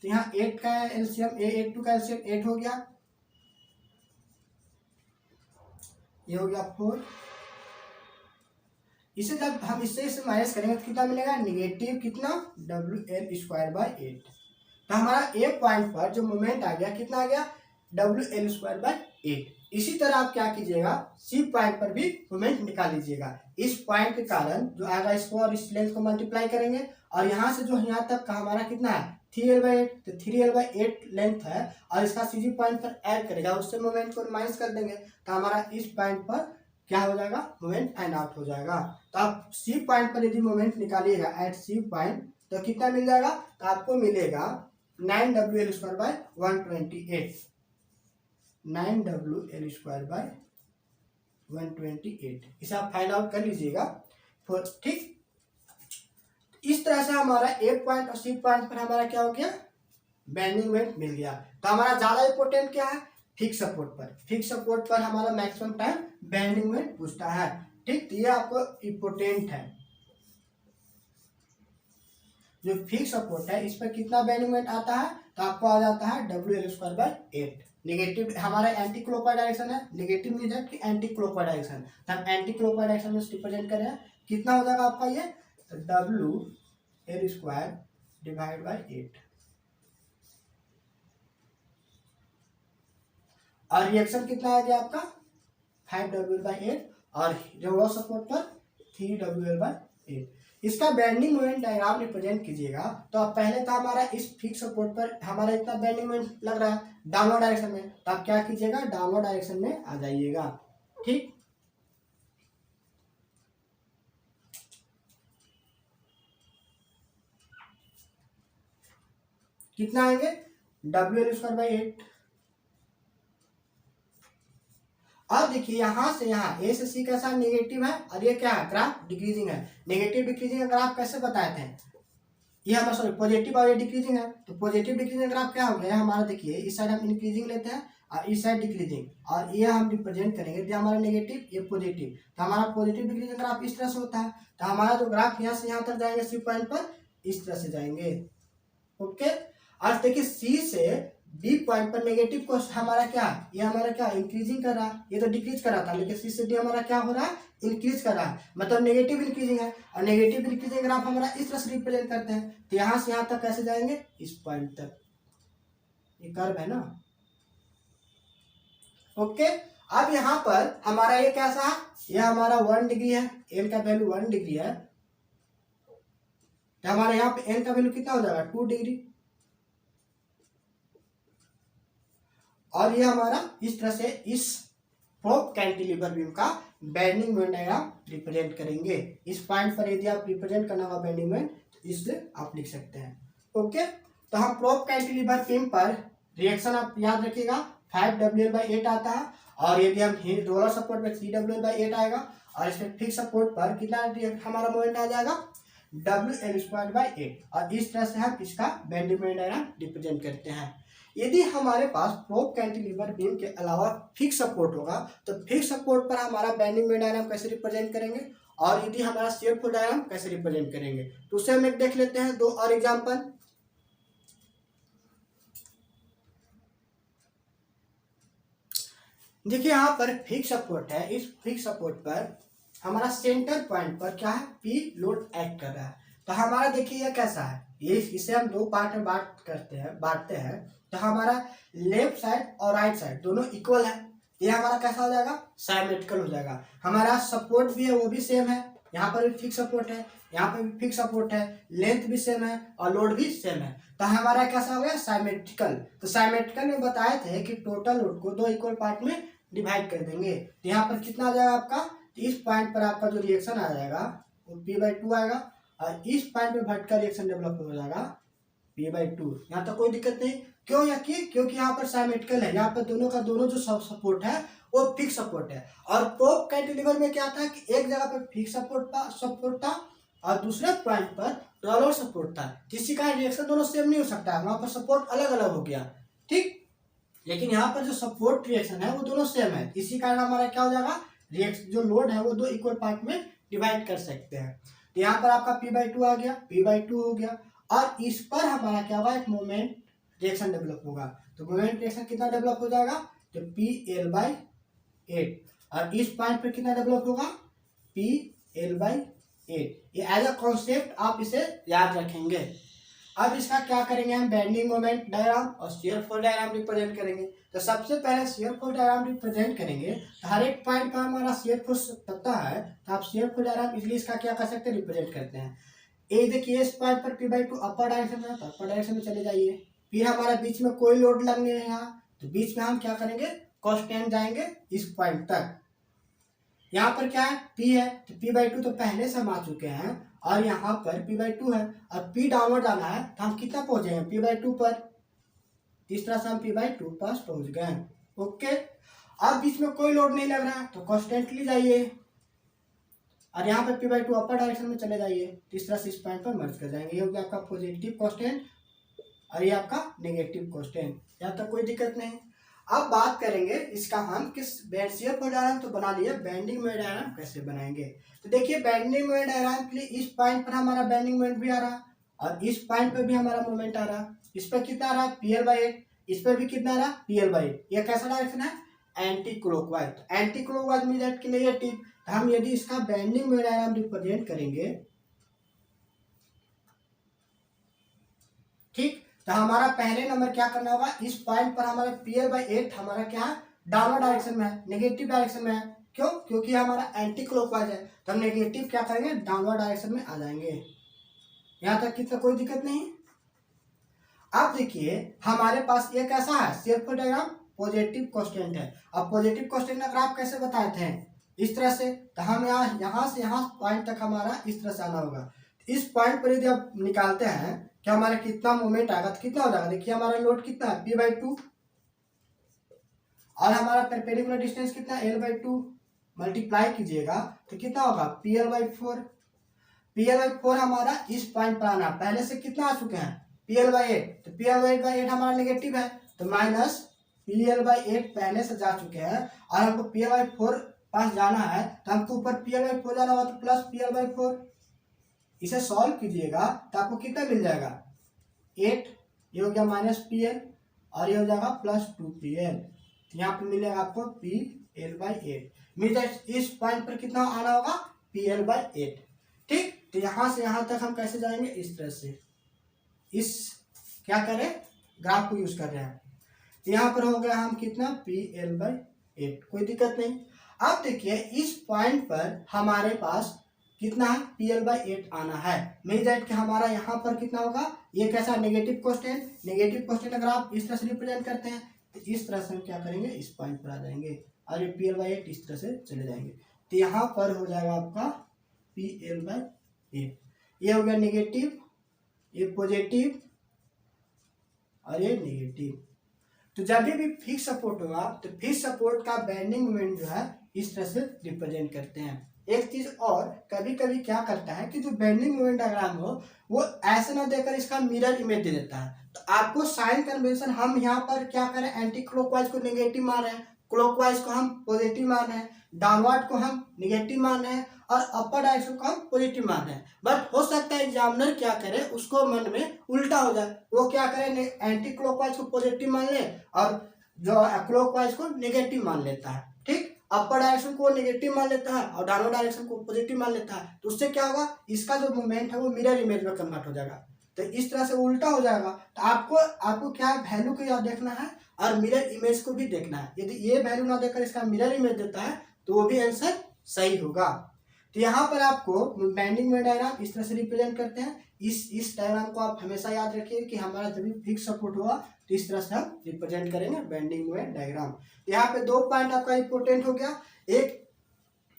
तो यहाँ 8 का एलसीएम 8 का एलसीएम 8 हो गया, ये हो गया 4, इसे जब हम इससे माइनस करेंगे तो कितना मिलेगा नेगेटिव कितना WL²/8, तो हमारा ए पॉइंट पर जो मोमेंट आ गया कितना आ गया WL²/8। इसी तरह आप क्या कीजिएगा सी पॉइंट पर भी मोमेंट निकाल लीजिएगा, इस पॉइंट के कारण जो आएगा इसको और इस लेंथ को मल्टीप्लाई करेंगे, और यहाँ से जो यहाँ तक का हमारा कितना है 3L/8, तो 3L/8 लेंथ है, और इसका CG पॉइंट पर ऐड करेगा, उससे मोमेंट को माइनस कर देंगे, तो हमारा इस पॉइंट पर क्या हो जाएगा मोमेंट फाइंड आउट हो जाएगा। तो आप सी पॉइंट पर यदि मोमेंट निकालिएगा एट सी पॉइंट तो कितना मिल जाएगा, तो आपको मिलेगा 9WL²/128, 9WL²/128, इसे आप फाइंड आउट कर लीजिएगा। ठीक, इस तरह से हमारा ए पॉइंट और सी पॉइंट पर हमारा क्या हो गया बेंडिंग मोमेंट मिल गया। तो हमारा ज्यादा इंपॉर्टेंट क्या है फिक्स सपोर्ट पर, फिक्स सपोर्ट पर हमारा मैक्सिमम टाइम बेंडिंग मोमेंट पूछता है। ठीक, तो ये आपको इंपॉर्टेंट है, जो फिक्स सपोर्ट है इस पर कितना बेंडिंग मोमेंट आता है, तो आपको आ जाता है WL²/8। नेगेटिव हमारा एंटी क्लॉकवाइज डायरेक्शन है, नेगेटिव मीन है कि एंटी क्लॉकवाइज डायरेक्शन, तो हम एंटी क्लॉकवाइज डायरेक्शन में रिप्रेजेंट कर रहे हैं, कितना हो जाएगा आपका ये WL²/8, और रिएक्शन कितना आ गया आपका 5WL/8, और जो सपोर्ट पर 3WL/8। इसका बेंडिंग मोमेंट डायग्राम रिप्रेजेंट कीजिएगा, तो आप पहले तो हमारा इस फिक्स सपोर्ट पर हमारा इतना बेंडिंग मोमेंट लग रहा है डाउनवर्ड डायरेक्शन में, तो आप क्या कीजिएगा डाउनवर्ड डायरेक्शन में आ जाइएगा। ठीक, कितना आएंगे WL²/8। अब देखिए यहाँ से यहाँ ए से सी कैसा नेगेटिव है और ये क्या है ग्राफ डिक्रीजिंग है। नेगेटिव डिक्रीजिंग ग्राफ कैसे बताए थे, ये हमारा सॉरी पॉजिटिव और ये डिक्रीजिंग है, तो पॉजिटिव डिक्रीजिंग ग्राफ क्या हो गया हमारा, देखिए इस साइड हम इंक्रीजिंग लेते हैं और इस साइड डिक्रीजिंग, और ये हम रिप्रेजेंट करेंगे तो हमारा नेगेटिव ये पॉजिटिव, तो हमारा पॉजिटिव डिक्रीजिंग ग्राफ इस तरह से होता है। तो हमारा जो ग्राफ यहाँ से यहाँ तक जाएंगे सी पॉइंट पर इस तरह से जाएंगे। ओके, आज देखिए सी से बी पॉइंट पर नेगेटिव को हमारा क्या, ये हमारा क्या इंक्रीजिंग कर रहा है, ये तो डिक्रीज कर रहा था, लेकिन सी से डी हमारा क्या हो रहा है इंक्रीज कर रहा है, मतलब नेगेटिव इंक्रीजिंग है। और नेगेटिव इंक्रीजिंग ग्राफ हमारा इस तरह से रिप्रेजेंट करते हैं, तो यहाँ से यहाँ तक कैसे जाएंगे इस पॉइंट तक, ये कर्व है ना। ओके, अब यहाँ पर हमारा ये कैसा है, ये हमारा 1 डिग्री है, एन का वैल्यू 1 डिग्री है, तो हमारे यहाँ पे एन का वैल्यू कितना हो जाएगा 2 डिग्री, और ये हमारा इस तरह से इस प्रोब कैंटिलीवर बीम का बेंडिंग मोमेंट डायग्राम रिप्रेजेंट करेंगे। इस पॉइंट पर यदि आप रिप्रेजेंट करना होगा बेंडिंग मोमेंट, तो इससे आप लिख सकते हैं। ओके, तो हम प्रोब कैंटिलीवर बीम पर रिएक्शन आप याद रखिएगा 5WL/8 आता है, और यदि हम रोलर सपोर्ट में 3WL/8 आएगा, और इस पर फिक्स सपोर्ट पर कितना हमारा मोमेंट आ जाएगा WL²/8, और इस तरह से हम इसका बेंडिंग मोमेंट डायग्राम रिप्रेजेंट करते हैं। यदि हमारे पास प्रोब कैंटिलीवर बीम के अलावा फिक्स सपोर्ट होगा, तो फिक्स सपोर्ट पर हमारा बेंडिंग मोमेंट डायग्राम कैसे रिप्रेजेंट करेंगे, और यदि हमारा शियर फोर्स डायग्राम कैसे रिप्रेजेंट करेंगे, तो उसे हम एक देख लेते हैं 2 और एग्जांपल। देखिए यहाँ पर फिक्स सपोर्ट है, इस फिक्स सपोर्ट पर हमारा सेंटर पॉइंट पर क्या है पी लोड एक्ट कर रहा है। तो हमारा देखिए ये कैसा है, ये इसे हम 2 पार्ट में बांटते हैं, तो हमारा लेफ्ट साइड और राइट साइड दोनों इक्वल है, ये हमारा कैसा हो जाएगा साइमेट्रिकल हो जाएगा। हमारा सपोर्ट भी है वो भी सेम है, यहाँ पर भी फिक्स सपोर्ट है, यहाँ पर भी फिक्स सपोर्ट है, लेंथ भी सेम है और लोड भी सेम है, तो हमारा कैसा हो गया साइमेट्रिकल। तो साइमेट्रिकल में बताए थे कि टोटल लोड को 2 इक्वल पार्ट में डिवाइड कर देंगे, तो यहाँ पर कितना आ जाएगा आपका, तो इस पॉइंट पर आपका जो रिएक्शन आ जाएगा वो P/2 आएगा, और इस पॉइंट पे वर्टिकल रिएक्शन डेवलप हो जाएगा P/2। यहाँ तक कोई दिक्कत नहीं, क्यों, या क्योंकि यहाँ पर साइमेट्रिकल है, यहाँ पर दोनों का दोनों जो सपोर्ट है वो फिक्स सपोर्ट है। और प्रोब कैंटिलीवर में क्या था कि एक जगह पर फिक्स सपोर्ट था और दूसरे पॉइंट पर रोलर सपोर्ट था, जिससे का रिएक्शन दोनों सेम नहीं हो सकता है, वहाँ पर सपोर्ट अलग अलग हो गया, ठीक। लेकिन यहाँ पर जो सपोर्ट रिएक्शन है वो दोनों सेम है, इसी कारण हमारा क्या हो जाएगा रिएक्शन जो लोड है वो 2 इक्वल पार्ट में डिवाइड कर सकते हैं। तो यहाँ पर आपका P/2 आ गया, P/2 हो गया, और इस पर हमारा क्या होगा एक मोमेंट रिएक्शन डेवलप होगा। तो मोमेंट रिएक्शन कितना डेवलप हो जाएगा, तो PL/8, और इस पॉइंट पर कितना डेवलप होगा PL/8। ये एज अ कॉन्सेप्ट आप इसे याद रखेंगे। अब इसका क्या करेंगे हम बेंडिंग मोमेंट डायग्राम और शियर फोर्स डायग्राम रिप्रेजेंट करेंगे। तो सबसे पहले शियर फोर्स डायग्राम रिप्रेजेंट करेंगे, तो हर एक पॉइंट पर हमारा शियर फोर्स पता है, तो आप शियर फोर्स डायग्राम इसलिए इसका क्या कर सकते हैं रिप्रेजेंट करते हैं। ये देखिए इस पॉइंट पर P/2 अपर डायरेक्शन में, तो अपर डायरेक्शन में चले जाइए, फिर हमारा बीच में कोई लोड लग नहीं है यहाँ, तो बीच में हम क्या करेंगे कांस्टेंट जाएंगे इस पॉइंट तक। यहाँ पर क्या है P है, तो P/2 तो पहले से हम आ चुके हैं, और यहाँ पर P/2 है, और P डाउनवर्ड जाना है, तो हम कितना पहुंचे P/2 पर, इस तरह से हम P/2 पास पहुंच गए। ओके, अब बीच में कोई लोड नहीं लग रहा है, तो कॉन्स्टेंटली जाइए, और यहाँ पर P/2 अपर डायरेक्शन में चले जाइए, तो इस तरह से इस पॉइंट पर मर्ज कर जाएंगे। ये हो गया आपका पॉजिटिव कांस्टेंट, और ये आपका नेगेटिव कांस्टेंट, यहाँ तक कोई दिक्कत नहीं। अब बात करेंगे इसका हम किस शियर फोर्स डायग्राम तो बना लिया, बेंडिंग मोमेंट डायग्राम कैसे बनाएंगे। तो देखिए बेंडिंग मोमेंट डायग्राम के लिए इस पॉइंट पर हमारा बेंडिंग मोमेंट भी आ रहा, और इस पॉइंट पर भी हमारा मोमेंट आ रहा। इस पर कितना आ रहा PL/8, इस पर भी कितना आ रहा PL/8। ये कैसा डायरेक्शन है anti clockwise, anti clockwise mean that कि नेगेटिव। तो हम यदि इसका बेंडिंग मोमेंट डायग्राम रिप्रेजेंट करेंगे, ठीक, तो हमारा पहले नंबर क्या करना होगा, इस पॉइंट पर हमारा PL/8 हमारा क्या है डाउनवर्ड डायरेक्शन में है, नेगेटिव डायरेक्शन में है। क्यों, क्योंकि हमारा एंटी क्लॉकवाइज है, तो हम नेगेटिव क्या करेंगे डाउनवर्ड डायरेक्शन में आ जाएंगे। यहाँ तक कितना कोई दिक्कत नहीं। अब देखिए हमारे पास ये कैसा है shear force diagram positive constant है। अब पॉजिटिव कांस्टेंट का ग्राफ कैसे बताए थे इस तरह से, तो हम यहाँ से यहाँ पॉइंट तक हमारा इस तरह से आना होगा। इस पॉइंट पर यदि आप निकालते हैं कि हमारा कितना मोमेंट आएगा तो कितना हो जाएगा, देखिए हमारा लोड कितना है P/2 और हमारा परपेंडिकुलर डिस्टेंस कितना है L/2, मल्टीप्लाई कीजिएगा तो कितना होगा PL/4। PL/4 हमारा इस पॉइंट पर आना, पहले से कितना आ चुके हैं PL/8, तो PL/8 हमारा नेगेटिव है तो माइनस PL/8 पहले से जा चुके हैं और हमको PL/4 पास जाना है तो हमको ऊपर PL/4 जाना होगा तो प्लस PL/4। इसे सॉल्व कीजिएगा तो आपको कितना मिल जाएगा 8, ये हो गया माइनस PL और ये हो जाएगा प्लस 2PL, तो यहाँ पे मिलेगा आपको PL/8। मीन्स इस पॉइंट पर कितना आना होगा PL/8। ठीक, तो यहाँ से यहाँ तक हम कैसे जाएंगे, इस तरह से, इस क्या करें ग्राफ को यूज कर रहे हैं, तो यहाँ पर हो गया हम कितना PL/8, कोई दिक्कत नहीं। अब देखिए इस पॉइंट पर हमारे पास कितना है PL/8 आना है, मीन दैट कि हमारा यहाँ पर कितना होगा, ये कैसा नेगेटिव कोस्टेंट, नेगेटिव कोस्टेंट अगर आप इस तरह से रिप्रेजेंट करते हैं तो इस तरह से हम क्या करेंगे इस पॉइंट पर आ जाएंगे और ये PL/8 इस तरह से चले जाएंगे, तो यहाँ पर हो जाएगा आपका PL/8। ये हो गया नेगेटिव, ये पॉजिटिव और ये नेगेटिव। तो जब भी फिक्स सपोर्ट होगा तो फिक्स सपोर्ट का बेंडिंग मोमेंट जो है इस तरह से रिप्रेजेंट करते हैं। एक चीज और, कभी कभी क्या करता है कि जो बेंडिंग मोमेंट डायग्राम हो वो ऐसे ना देकर इसका मिरर इमेज दे देता है, तो आपको साइन कन्वेंशन हम यहाँ पर क्या करें, एंटी क्लॉकवाइज को नेगेटिव मान रहे हैं, क्लॉकवाइज को हम पॉजिटिव मान रहे हैं, डाउनवर्ड को हम नेगेटिव मान रहे हैं और अपर डायरेक्शन को हम पॉजिटिव मान रहे हैं। बट हो सकता है एग्जामिनर क्या करे, उसको मन में उल्टा हो जाए, वो क्या करे एंटी क्लॉकवाइज को पॉजिटिव मान ले और जो क्लॉकवाइज को नेगेटिव मान लेता है। ठीक, अपर डायरेक्शन को नेगेटिव मान लेता है और डाउनवर्ड डायरेक्शन को पॉजिटिव मान लेता है, तो उससे क्या होगा, इसका जो मूवमेंट है वो मिरर इमेज में कन्वर्ट हो जाएगा, तो इस तरह से उल्टा हो जाएगा। तो आपको क्या वैल्यू को याद देखना है और मिरर इमेज को भी देखना है, यदि ये वैल्यू ना देकर इसका मिरर इमेज देता है तो वो भी आंसर सही होगा। तो यहाँ पर आपको बेंडिंग मोमेंट डायग्राम इस तरह से रिप्रेजेंट करते हैं। इस डायग्राम को आप हमेशा याद रखिए कि हमारा जब भी फिक्स सपोर्ट होगा तो इस तरह से हम रिप्रेजेंट करेंगे बेंडिंग मोमेंट डायग्राम। यहाँ पे दो पॉइंट आपका इंपोर्टेंट हो गया, एक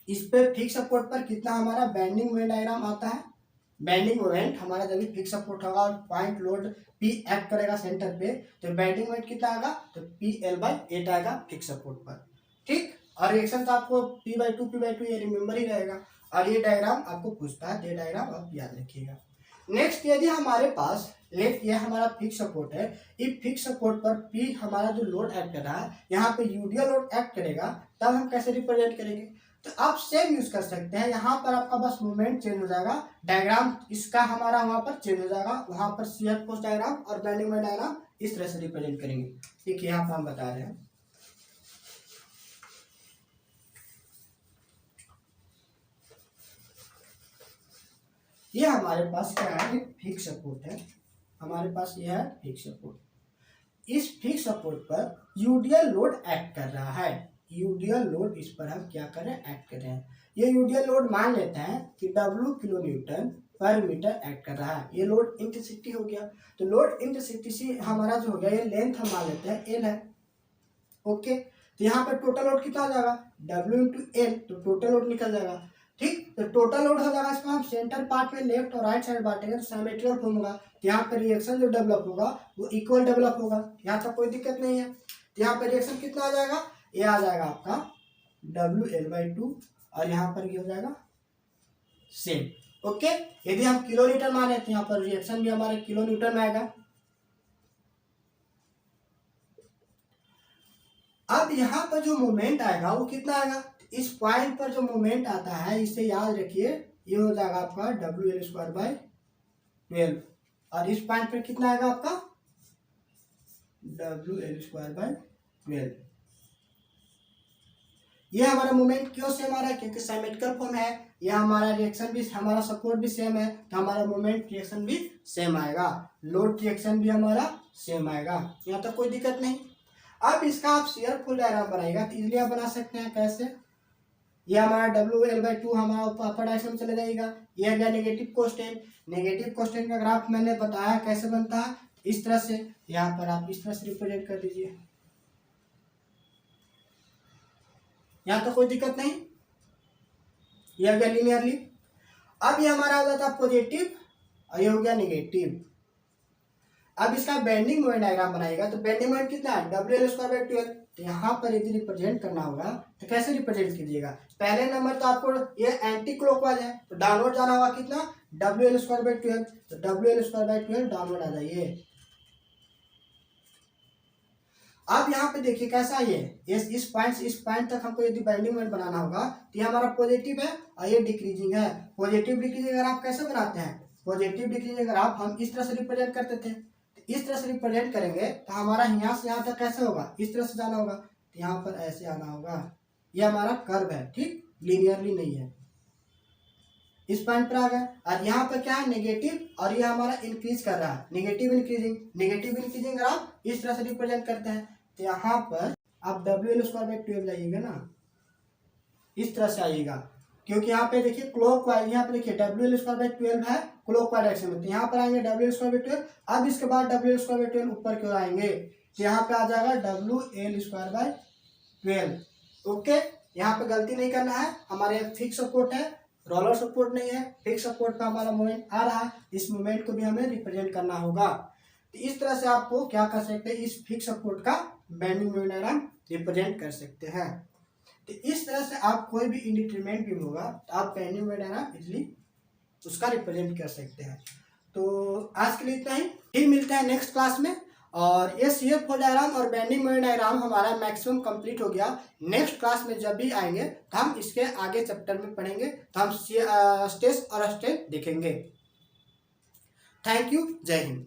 इस पे फिक्स सपोर्ट पर कितना हमारा बेंडिंग मोमेंट डायग्राम आता है, बेंडिंग मोमेंट हमारा जब भी फिक्स सपोर्ट होगा और पॉइंट लोड P एक्ट करेगा सेंटर पे तो बेंडिंग मोमेंट कितना आएगा, तो PL/8 आएगा फिक्स सपोर्ट पर। ठीक, और रिएक्शन तो आपको P/2 ये रिमेंबर ही रहेगा और ये डायग्राम आपको पूछता है, ये डायग्राम आप याद रखिएगा। नेक्स्ट, यदि हमारे पास ये हमारा फिक्स सपोर्ट है, इस फिक्स सपोर्ट पर P हमारा जो लोड एक्ट कर रहा है, यहाँ पे यूडियल लोड एक्ट करेगा, तब हम कैसे रिप्रेजेंट करेंगे, तो आप सेम यूज कर सकते हैं। यहाँ पर आपका बस मूवमेंट चेंज हो जाएगा, डायग्राम इसका हमारा वहां पर चेंज हो जाएगा, वहां पर शियर फोर्स डायग्राम और बेंडिंग मोमेंट डायग्राम इस तरह से रिप्रेजेंट करेंगे। ठीक, यहाँ पर हम बता रहे हैं, ये हमारे पास क्या है, फिक्स सपोर्ट है, हमारे पास ये है फिक्स सपोर्ट। इस फिक्स सपोर्ट पर यूडियल लोड एक्ट कर रहा है, यूडियल लोड इस पर हम क्या कर रहे हैं, एक्ट कर रहे हैं। ये यूडियल लोड मान लेते हैं कि W किलो न्यूटन पर मीटर एक्ट कर रहा है, ये लोड इंटेंसिटी हो गया। तो लोड इंटेंसिटी से हमारा जो हो गया, ये लेंथ हम मान लेते हैं L है। ओके, तो यहाँ पर टोटल लोड कितना हो जाएगा W इंटू L, तो टोटल लोड निकल जाएगा। ठीक, तो टोटल लोड हो जाएगा, इसको हम सेंटर पार्ट में लेफ्ट और राइट साइड बांटेंगे तो सिमेट्रिकल फॉर्म होगा, तो यहाँ पर रिएक्शन जो डेवलप होगा वो इक्वल डेवलप होगा, यहाँ तक कोई दिक्कत नहीं है। तो यहाँ पर रिएक्शन कितना आ जाएगा, ये आ जाएगा आपका WL/2 और यहाँ पर ये हो जाएगा सेम। ओके, यदि हम किलो न्यूटन माने तो यहाँ पर रिएक्शन भी हमारे किलो न्यूटन में आएगा। अब यहाँ पर जो मोमेंट आएगा वो कितना आएगा, इस पॉइंट पर जो मोमेंट आता है इसे याद रखिए, ये हो जाएगा आपका WL²/12 और इस पॉइंट पर कितना आएगा आपका WL²/12। ये हमारा मोमेंट क्यों सेम आ रहा है, क्योंकि सिमेट्रिकल फॉर्म है, यह हमारा रिएक्शन भी, हमारा सपोर्ट भी सेम है, तो हमारा मोमेंट रिएक्शन भी सेम आएगा, लोड रिएक्शन भी हमारा सेम आएगा, यहाँ तक कोई दिक्कत नहीं। अब इसका आप शियर फुल डायग्राम बनाएगा तो इजीली आप बना सकते हैं, कैसे, ये हमारा WL/2 हमारा अपर डायरेक्शन चले जाएगा, ये आ गया नेगेटिव कोस्टेंट, नेगेटिव कोस्टेंट का ग्राफ मैंने बताया कैसे बनता है, इस तरह से, यहाँ पर आप इस तरह से रिप्रेजेंट कर दीजिए, यहाँ तो कोई दिक्कत नहीं, ये आ गया लिनियरली। अब ये हमारा आ जाता है पॉजिटिव और ये हो गया नेगेटिव। अब इसका बेंडिंग मोमेंट डायग्राम बनाएगा तो बेंडिंग मोमेंट कितना है, WL²/12। तो यहाँ पर यदि रिप्रेजेंट करना होगा तो कैसे रिप्रेजेंट कीजिएगा, पहले नंबर तो आपको ये एंटी क्लॉकवाइज है तो डाउनवर्ड जाना होगा कितना, WL²/12। तो WL²/12 डाउनवर्ड आ जाइए। अब यहाँ पे देखिए कैसा ये इस पॉइंट से इस पॉइंट तक हमको यदि बेंडिंग मोमेंट बनाना होगा तो ये हमारा पॉजिटिव है और ये डिक्रीजिंग है। पॉजिटिव डिक्रीजिंग ग्राफ कैसे बनाते हैं, पॉजिटिव डिक्रीजिंग ग्राफ हम इस तरह से रिप्रेजेंट करते थे। तो इस तरह से रिप्रेजेंट करेंगे तो हमारा यहाँ से यहाँ तक कैसे होगा, इस तरह से जाना होगा। तो यहाँ पर ऐसे आना होगा, ये हमारा कर्व है, ठीक, लीनियरली नहीं है। इस पॉइंट पर आ गए और यहाँ पर क्या है, नेगेटिव, और ये हमारा इंक्रीज कर रहा है, नेगेटिव इंक्रीजिंग ग्राफ इस तरह से रिप्रेजेंट करते हैं। तो यहाँ पर आप WL²/12 जाइएगा ना, इस तरह से आइएगा, क्योंकि यहाँ पे देखिए क्लॉकवाइज, यहाँ पे देखिए WL²/12 है क्लॉकवाइज डायरेक्शन में। तो यहाँ पर आएंगे WL²/12। अब इसके बाद WL²/12 ऊपर की ओर आएंगे तो यहाँ पे आ जाएगा WL²/12। ओके, यहाँ पे गलती नहीं करना है, हमारे फिक्स सपोर्ट है, रोलर सपोर्ट नहीं है, फिक्स सपोर्ट पे हमारा मोमेंट आ रहा है, इस मोमेंट को भी हमें रिप्रेजेंट करना होगा। तो इस तरह से आपको क्या कर सकते हैं, इस फिक्स सपोर्ट का बेंडिंग मोमेंट डायग्राम रिप्रेजेंट कर सकते हैं। तो इस तरह से आप कोई भी इंडिटरमिनेट बीम होगा तो आप बेंडिंग मोमेंट डायग्राम इजीली उसका रिप्रेजेंट कर सकते हैं। तो आज के लिए इतना ही, फिर मिलते हैं नेक्स्ट क्लास में। और ये शियर फोर्स डायग्राम और बेंडिंग मोमेंट डायग्राम हमारा मैक्सिमम कंप्लीट हो गया। नेक्स्ट क्लास में जब भी आएंगे तो हम इसके आगे चैप्टर में पढ़ेंगे, तो हम स्ट्रेस और स्ट्रेन देखेंगे। थैंक यू, जय हिंद।